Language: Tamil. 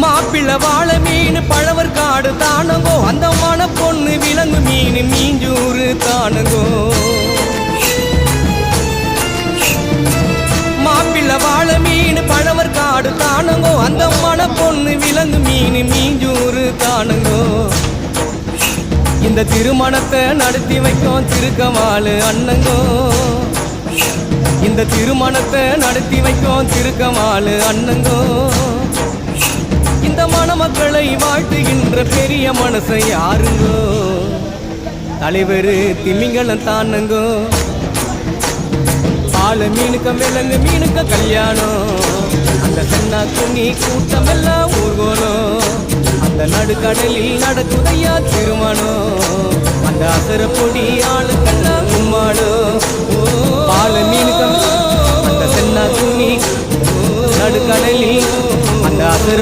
மாப்பிள்ள வாழை மீன் பழவர் காடு தானங்கோ அந்த மன பொண்ணு விலங்கு மீன் மீஞ்சூறு தானங்கோ மாப்பிள்ள வாழை மீன் பழவர் காடு தானங்கோ அந்த மன பொண்ணு விலங்கு மீன் மீஞ்சூறு தானங்கோ இந்த திருமணத்தை நடத்தி வைக்கும் திருக்கமாலு அண்ணங்கோ இந்த திருமணத்தை நடத்தி வைக்கும் திருக்கமாலு அண்ணங்கோ இந்த மணமக்களை வாழ்த்துகின்ற பெரிய மனசை யாருங்கோ தலைவர் திமிங்கலம் தானுங்கோ பால மீனுக்க விலங்கு மீனுக்க கல்யாணம் அந்த சென்னா துணி கூட்டம் எல்லாம் ஊர்கோலம் அந்த நடுக்கடலில் நடக்குதையா திருமணம் அந்த அசர பொடி ஆளுக்கெல்லாம் கும்மாடும் பால மீனுக்க அந்த சென்னா துணி நடுக்கடலில் அந்த அசர